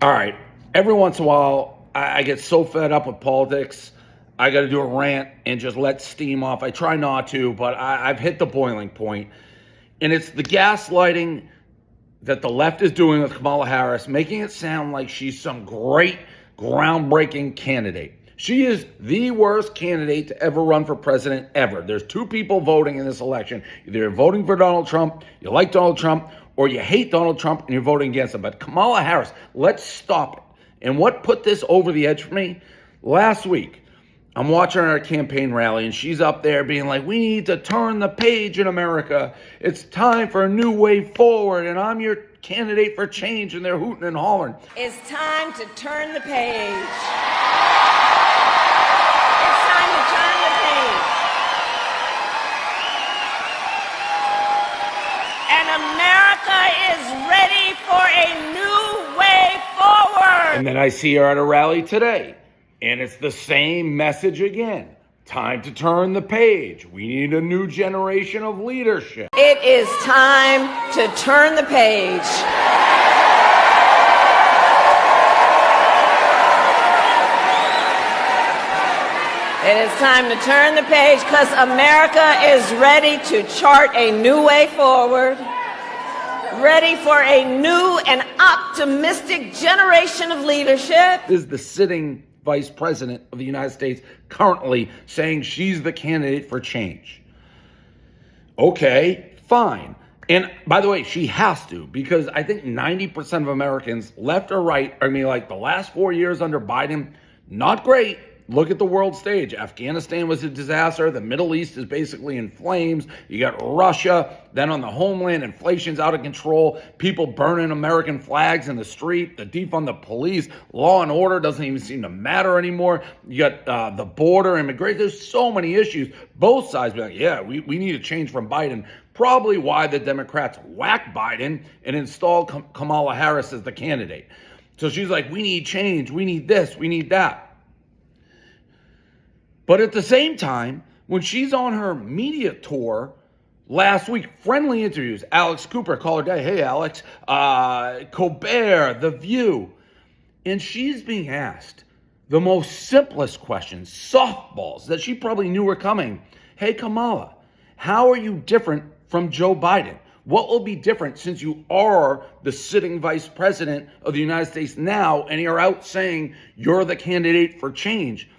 All right. Every once in a while, I get so fed up with politics, I got to do a rant and just let steam off. I try not to, but I've hit the boiling point. And it's the gaslighting that the left is doing with Kamala Harris, making it sound like she's some great, groundbreaking candidate. She is the worst candidate to ever run for president ever. There's two people voting in this election. Either you're voting for Donald Trump, you like Donald Trump, or you hate Donald Trump and you're voting against him. But Kamala Harris, let's stop it. And what put this over the edge for me? Last week, I'm watching her campaign rally, and she's up there being like, we need to turn the page in America. It's time for a new way forward, and I'm your candidate for change, and they're hooting and hollering. It's time to turn the page. America is ready for a new way forward. And then I see her at a rally today, and it's the same message again. Time to turn the page. We need a new generation of leadership. It is time to turn the page. It is time to turn the page because America is ready to chart a new way forward. Ready for a new and optimistic generation of leadership. This is the sitting vice president of the United States currently saying she's the candidate for change. Okay, fine. And by the way, she has to, because I think 90% of Americans, left or right, like the last 4 years under Biden, not great. Look at the world stage. Afghanistan was a disaster. The Middle East is basically in flames. You got Russia. Then on the homeland, inflation's out of control. People burning American flags in the street. The defund the police. Law and order doesn't even seem to matter anymore. You got the border, immigration. There's so many issues. Both sides be like, yeah, we need a change from Biden. Probably why the Democrats whacked Biden and installed Kamala Harris as the candidate. So she's like, we need change. We need this. We need that. But at the same time, when she's on her media tour last week, friendly interviews, Alex Cooper called her, hey, Alex, Colbert, The View, and she's being asked the most simplest questions, softballs that she probably knew were coming. Hey, Kamala, how are you different from Joe Biden? What will be different since you are the sitting vice president of the United States now and you're out saying you're the candidate for change?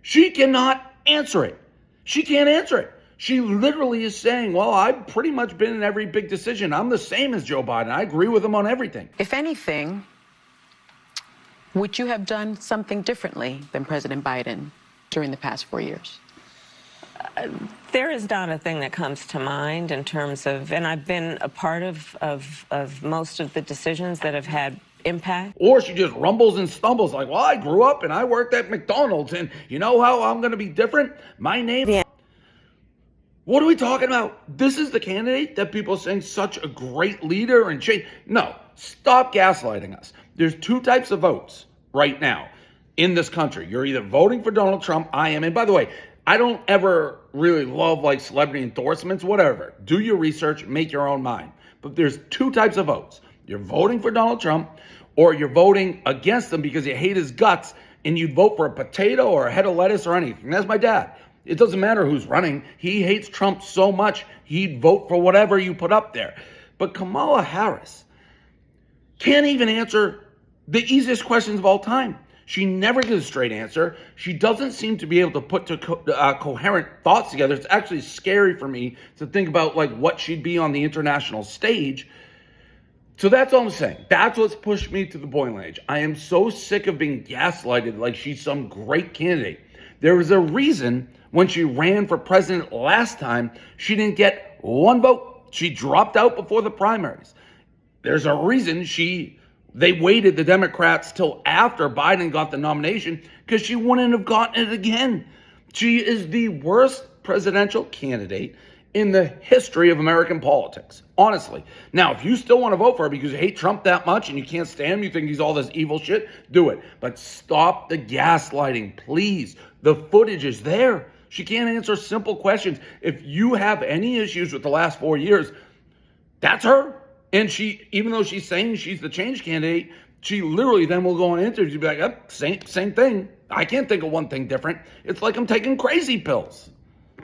She cannot answer it. She can't answer it. She literally is saying, well, I've pretty much been in every big decision. I'm the same as Joe Biden. I agree with him on everything. If anything, would you have done something differently than President Biden during the past 4 years? There is not a thing that comes to mind in terms of, and I've been a part of most of the decisions that have had impact. Or she just rumbles and stumbles like, well, I grew up and I worked at McDonald's and you know how I'm going to be different? My name. Yeah. What are we talking about? This is the candidate that people are saying such a great leader and change. No, stop gaslighting us. There's two types of votes right now in this country. You're either voting for Donald Trump. I am. And by the way, I don't ever really love like celebrity endorsements, whatever. Do your research, make your own mind. But there's two types of votes. You're voting for Donald Trump, or you're voting against him because you hate his guts and you'd vote for a potato or a head of lettuce or anything. That's my dad. It doesn't matter who's running. He hates Trump so much, he'd vote for whatever you put up there. But Kamala Harris can't even answer the easiest questions of all time. She never gives a straight answer. She doesn't seem to be able to put coherent thoughts together. It's actually scary for me to think about like what she'd be on the international stage. So that's all I'm saying. That's what's pushed me to the boiling edge. I am so sick of being gaslighted like she's some great candidate. There was a reason when she ran for president last time, she didn't get one vote. She dropped out before the primaries. There's a reason they waited, the Democrats, till after Biden got the nomination because she wouldn't have gotten it again. She is the worst presidential candidate in the history of American politics, honestly. Now, if you still want to vote for her because you hate Trump that much and you can't stand him, you think he's all this evil shit, do it. But stop the gaslighting, please. The footage is there. She can't answer simple questions. If you have any issues with the last 4 years, that's her. And she, even though she's saying she's the change candidate, she literally then will go on interviews and be like, yep, same thing. I can't think of one thing different. It's like I'm taking crazy pills.